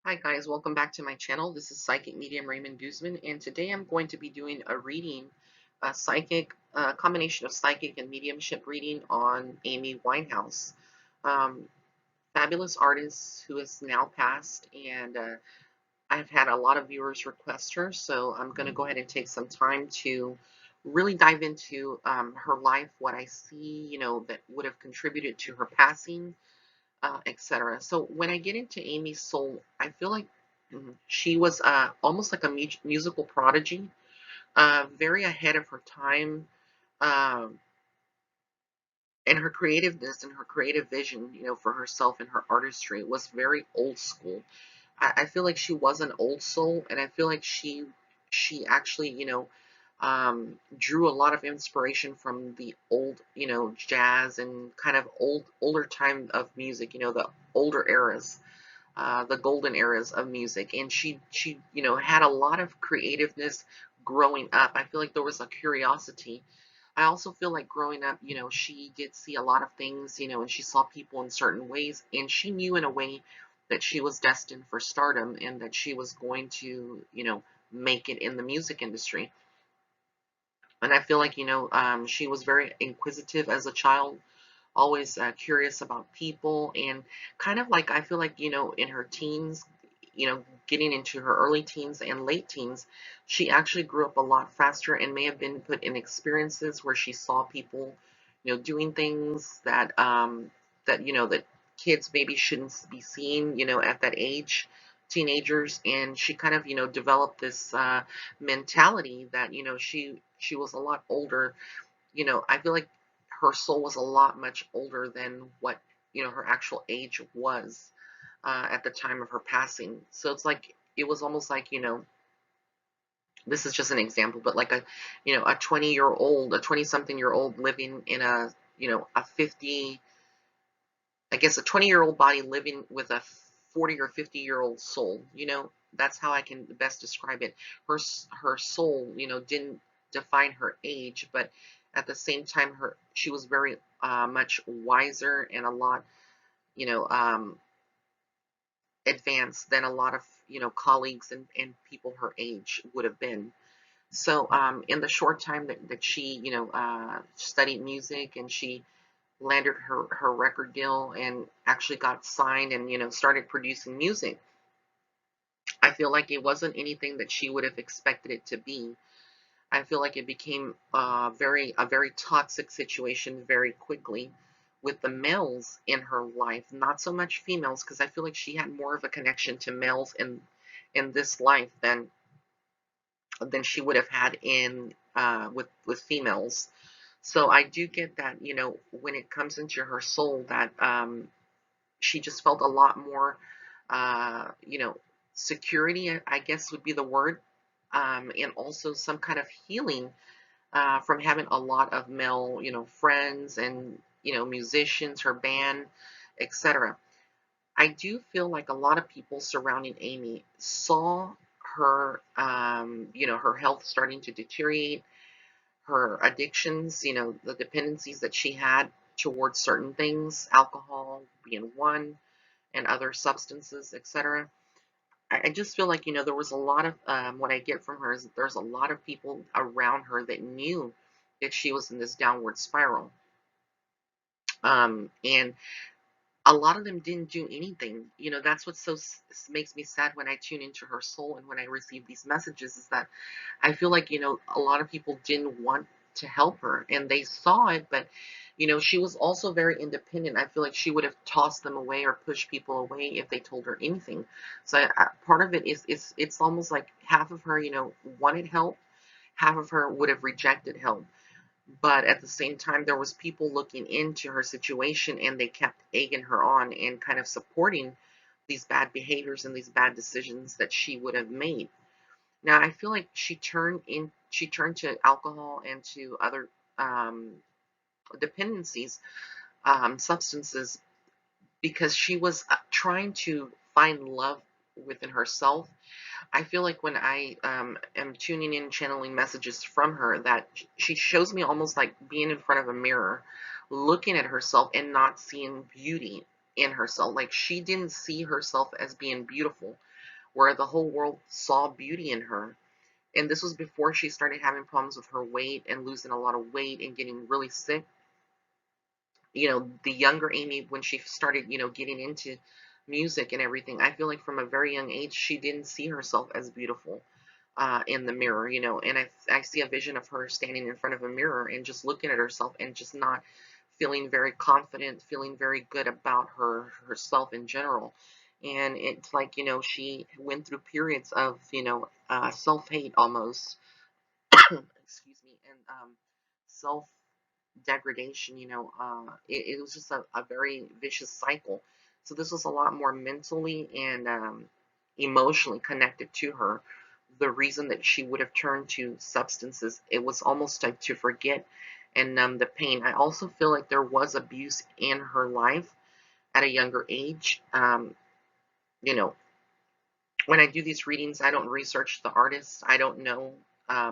Hi guys, welcome back to my channel. This is Psychic Medium Raymond Guzman, and today I'm going to be doing a reading, a combination of psychic and mediumship reading on Amy Winehouse. Um, Fabulous artist who has now passed, and I've had a lot of viewers request her, so I'm going to go ahead and take some time to really dive into her life, what I see, that would have contributed to her passing, etc. So when I get into Amy's soul, I feel like she was almost like a musical prodigy, very ahead of her time, um, and her creativeness and her creative vision, for herself and her artistry was very old school. I feel like she was an old soul, and I feel like she actually, drew a lot of inspiration from the old, jazz and kind of older time of music, the older eras, the golden eras of music. And she, had a lot of creativeness growing up. I feel like there was a curiosity. I also feel like growing up, she did see a lot of things, and she saw people in certain ways, and she knew in a way that she was destined for stardom and that she was going to, make it in the music industry. And I feel like, she was very inquisitive as a child, always curious about people, and kind of like, I feel like, in her teens, getting into her early teens and late teens, she actually grew up a lot faster and may have been put in experiences where she saw people, doing things that kids maybe shouldn't be seeing, at that age, teenagers. And she kind of, developed this mentality that, she was a lot older. I feel like her soul was a lot much older than what, her actual age was at the time of her passing. So it's like, it was almost like, this is just an example, but like a 20-year-old, a 20-something-year-old living in a 50, I guess a 20-year-old body living with a 40 or 50-year-old soul. That's how I can best describe it. Her soul, didn't define her age, but at the same time, she was very much wiser and a lot, you know, um, advanced than a lot of, colleagues and people her age would have been. So in the short time that she, studied music, and she landed her record deal and actually got signed and, started producing music, I feel like it wasn't anything that she would have expected it to be. I feel like it became a very toxic situation very quickly with the males in her life, not so much females, because I feel like she had more of a connection to males in this life than she would have had in with females. So I do get that, when it comes into her soul, that she just felt a lot more, security, I guess would be the word, and also some kind of healing from having a lot of male, friends and, musicians, her band, etc. I do feel like a lot of people surrounding Amy saw her, her health starting to deteriorate, her addictions, the dependencies that she had towards certain things, alcohol being one, and other substances, etc. I just feel like, there was a lot of, what I get from her is that there's a lot of people around her that knew that she was in this downward spiral. And a lot of them didn't do anything. That's what makes me sad when I tune into her soul and when I receive these messages, is that I feel like, a lot of people didn't want to help her, and they saw it, but, she was also very independent. I feel like she would have tossed them away or pushed people away if they told her anything. So part of it is, it's almost like half of her, wanted help, half of her would have rejected help. But at the same time, there was people looking into her situation, and they kept egging her on and kind of supporting these bad behaviors and these bad decisions that she would have made. Now, I feel like she turned to alcohol and to other dependencies, substances, because she was trying to find love within herself. I feel like when I am tuning in, channeling messages from her, that she shows me almost like being in front of a mirror, looking at herself and not seeing beauty. in herself. Like she didn't see herself as being beautiful, where the whole world saw beauty in her. And this was before she started having problems with her weight and losing a lot of weight and getting really sick. The younger Amy, when she started, getting into music and everything, I feel like from a very young age, she didn't see herself as beautiful in the mirror, and I see a vision of her standing in front of a mirror and just looking at herself and just not feeling very confident, feeling very good about herself in general. And it's like, she went through periods of, self-hate almost, excuse me, and self degradation. It was just a very vicious cycle. So this was a lot more mentally and emotionally connected to her. The reason that she would have turned to substances, it was almost like to forget and numb the pain. I also feel like there was abuse in her life at a younger age. You know, when I do these readings, I don't research the artist. I don't know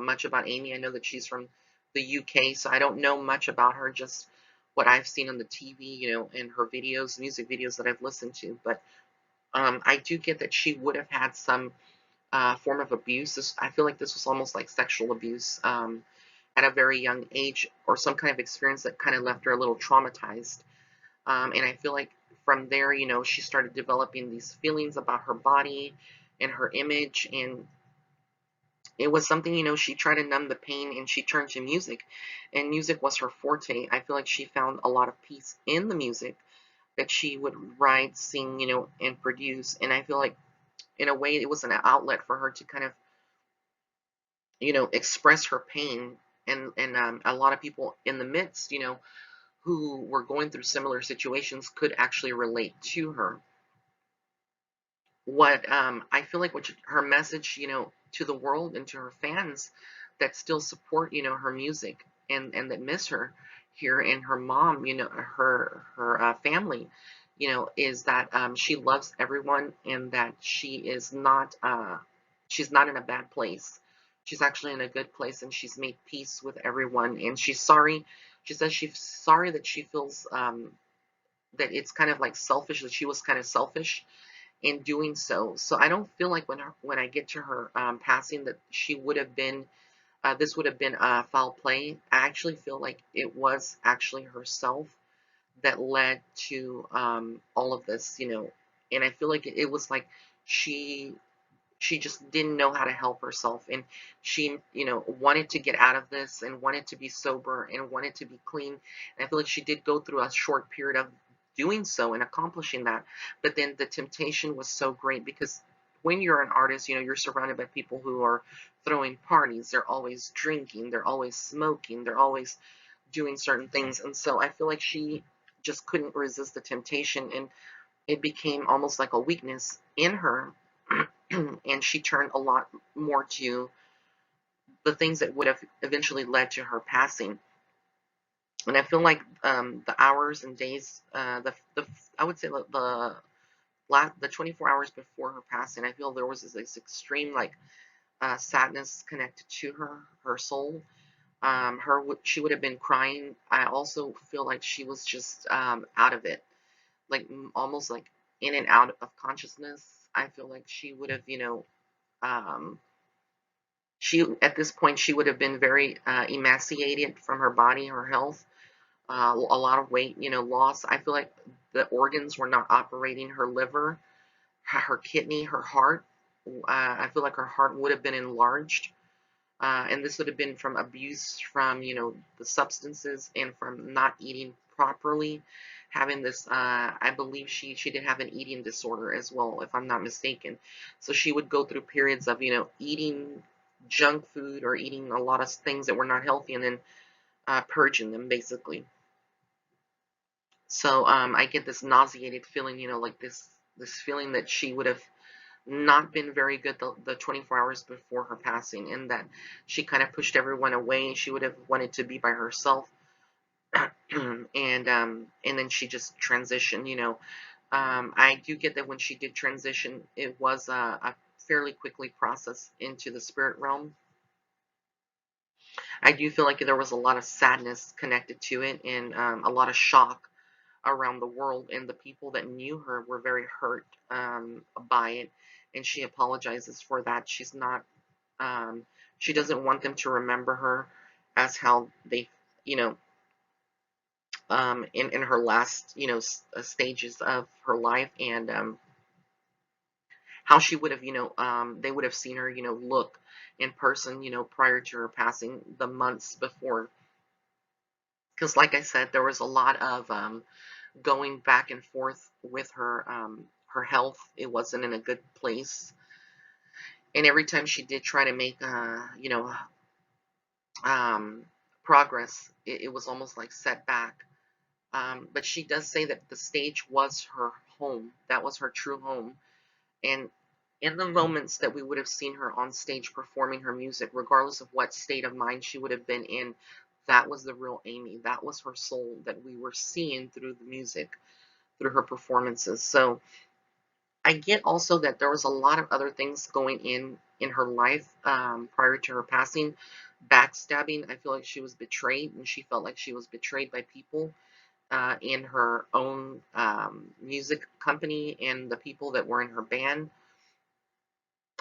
much about Amy. I know that she's from the UK, so I don't know much about her, just what I've seen on the TV, and her videos, music videos that I've listened to. But I do get that she would have had some form of abuse. I feel like this was almost like sexual abuse at a very young age, or some kind of experience that kind of left her a little traumatized. And I feel like from there, she started developing these feelings about her body and her image. And it was something, she tried to numb the pain and she turned to music. And music was her forte. I feel like she found a lot of peace in the music that she would write, sing, and produce. And I feel like, in a way, it was an outlet for her to kind of, express her pain. And a lot of people in the midst, who were going through similar situations could actually relate to her. What I feel like what her message, to the world and to her fans that still support, her music and that miss her here, and her mom, her family, is that she loves everyone, and that she's not in a bad place. She's actually in a good place, and she's made peace with everyone, and she's sorry. She says she's sorry that she feels that it's kind of like selfish, that she was kind of selfish in doing so. So I don't feel like when I get to her passing, that she would have been this would have been foul play. I actually feel like it was actually herself that led to all of this, and I feel like it was like she she just didn't know how to help herself, and she, wanted to get out of this and wanted to be sober and wanted to be clean. And I feel like she did go through a short period of doing so and accomplishing that, but then the temptation was so great, because when you're an artist, you're surrounded by people who are throwing parties, they're always drinking, they're always smoking, they're always doing certain things. And so I feel like she just couldn't resist the temptation, and it became almost like a weakness in her. And she turned a lot more to the things that would have eventually led to her passing. And I feel like the hours and days, the I would say the 24 hours before her passing, I feel there was this extreme like sadness connected to her soul. She would have been crying. I also feel like she was just out of it, like almost like in and out of consciousness. I feel like she would have, um, she at this point she would have been very emaciated from her body, her health, a lot of weight, loss. I feel like the organs were not operating. Her liver, her kidney, her heart. I feel like her heart would have been enlarged, and this would have been from abuse, from the substances, and from not eating properly, having this. I believe she did have an eating disorder as well, if I'm not mistaken. So she would go through periods of eating junk food or eating a lot of things that were not healthy, and then purging them basically. So I get this nauseated feeling, like this feeling that she would have not been very good the 24 hours before her passing, and that she kind of pushed everyone away. She would have wanted to be by herself. And then she just transitioned. I do get that when she did transition, it was a fairly quickly process into the spirit realm. I do feel like there was a lot of sadness connected to it, and a lot of shock around the world, and the people that knew her were very hurt by it, and she apologizes for that. Um, she doesn't want them to remember her as how they, you know, in her last, stages of her life, and how she would have, they would have seen her, look in person, prior to her passing, the months before. Because, like I said, there was a lot of going back and forth with her health. It wasn't in a good place, and every time she did try to make, um, progress, it was almost like setback. But she does say that the stage was her home. That was her true home. And in the moments that we would have seen her on stage performing her music, regardless of what state of mind she would have been in, that was the real Amy. That was her soul that we were seeing through the music, through her performances. So I get also that there was a lot of other things going in her life prior to her passing. Backstabbing. I feel like she was betrayed, and she felt like she was betrayed by people in her own music company and the people that were in her band.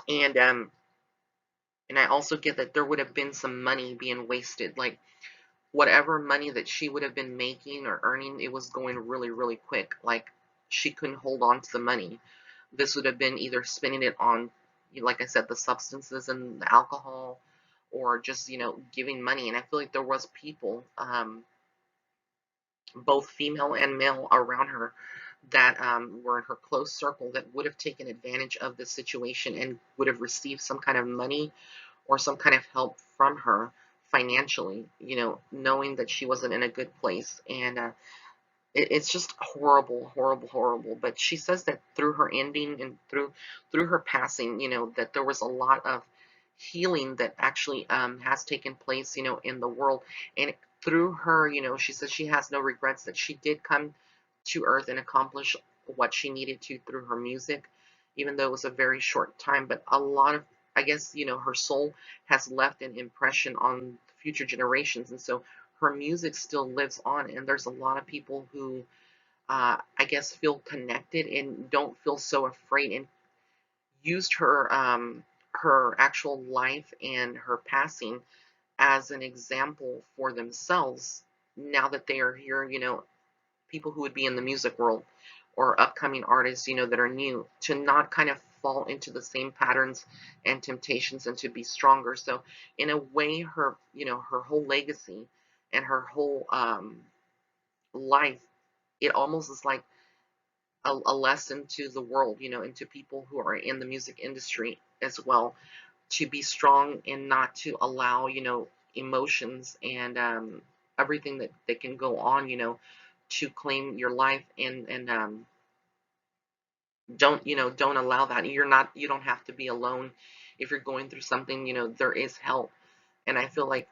And I also get that there would have been some money being wasted, like whatever money that she would have been making or earning, it was going really, really quick. Like she couldn't hold on to the money. This would have been either spending it on, like I said, the substances and the alcohol, or just, giving money. And I feel like there was people, both female and male, around her that were in her close circle that would have taken advantage of the situation and would have received some kind of money or some kind of help from her financially, knowing that she wasn't in a good place. And it's just horrible, horrible, horrible. But she says that through her ending and through her passing, that there was a lot of healing that actually has taken place, in the world. And through her, she says she has no regrets, that she did come to Earth and accomplish what she needed to through her music, even though it was a very short time. But a lot of, I guess, her soul has left an impression on future generations. And so her music still lives on. And there's a lot of people who, I guess, feel connected and don't feel so afraid, and used her actual life and her passing as an example for themselves now that they are here, people who would be in the music world or upcoming artists, that are new, to not kind of fall into the same patterns and temptations, and to be stronger. So in a way, her, her whole legacy and her whole life, it almost is like a lesson to the world, and to people who are in the music industry as well, to be strong and not to allow, emotions and everything that can go on, to claim your life. And don't allow that. You don't have to be alone if you're going through something. There is help. And I feel like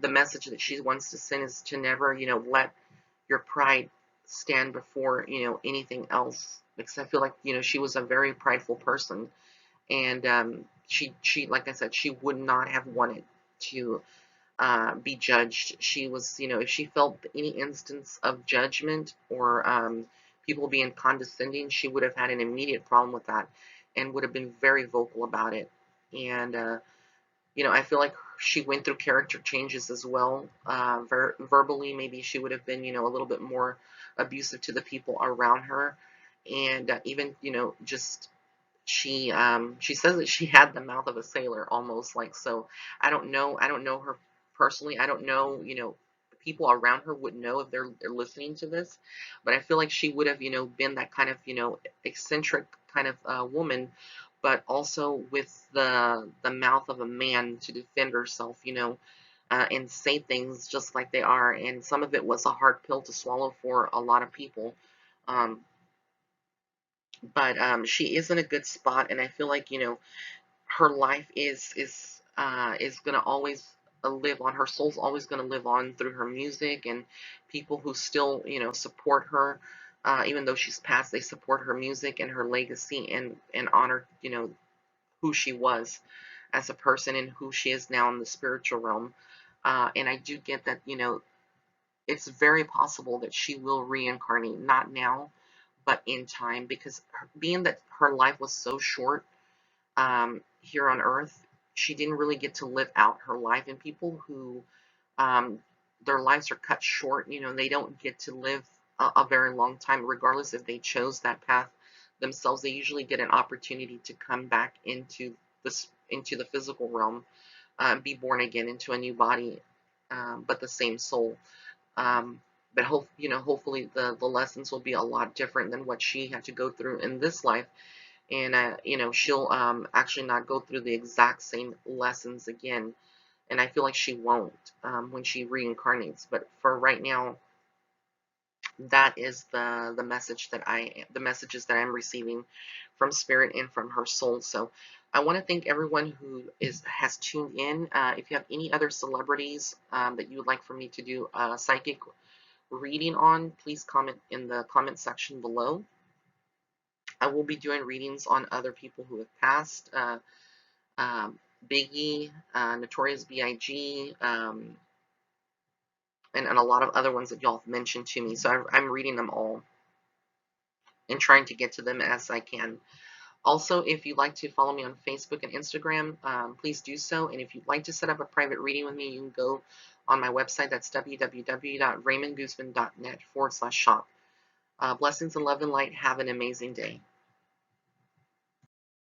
the message that she wants to send is to never, let your pride stand before, anything else. Because I feel like, she was a very prideful person. And she, like I said, she would not have wanted to be judged. She was, if she felt any instance of judgment or people being condescending, she would have had an immediate problem with that and would have been very vocal about it. And I feel like she went through character changes as well. Verbally, maybe she would have been, a little bit more abusive to the people around her, and even, just she says that she had the mouth of a sailor, almost like. So I don't know her personally. I don't know, people around her would know if they're listening to this, but I feel like she would have, been that kind of, eccentric kind of woman, but also with the mouth of a man to defend herself, and say things just like they are. And some of it was a hard pill to swallow for a lot of people. Um, but she is in a good spot, and I feel like, her life is gonna always live on. Her soul's always gonna live on through her music, and people who still, support her, even though she's passed, they support her music and her legacy, and honor, who she was as a person and who she is now in the spiritual realm. And I do get that, it's very possible that she will reincarnate, not now, but in time, because being that her life was so short here on Earth, she didn't really get to live out her life. And people who um, their lives are cut short, they don't get to live a very long time, regardless if they chose that path themselves. They usually get an opportunity to come back into the physical realm, be born again into a new body, but the same soul. Um, but hopefully the lessons will be a lot different than what she had to go through in this life, and she'll actually not go through the exact same lessons again. And I feel like she won't when she reincarnates. But for right now, that is the messages that I'm receiving from spirit and from her soul. So I want to thank everyone who has tuned in. If you have any other celebrities that you would like for me to do a psychic reading on, please comment in the comment section below. I will be doing readings on other people who have passed. Um, Biggie, Notorious B.I.G., and a lot of other ones that y'all have mentioned to me. So I'm reading them all and trying to get to them as I can. Also, if you'd like to follow me on Facebook and Instagram, please do so. And if you'd like to set up a private reading with me, you can go on my website. That's www.raymondguzman.net/shop. Blessings and love and light. Have an amazing day.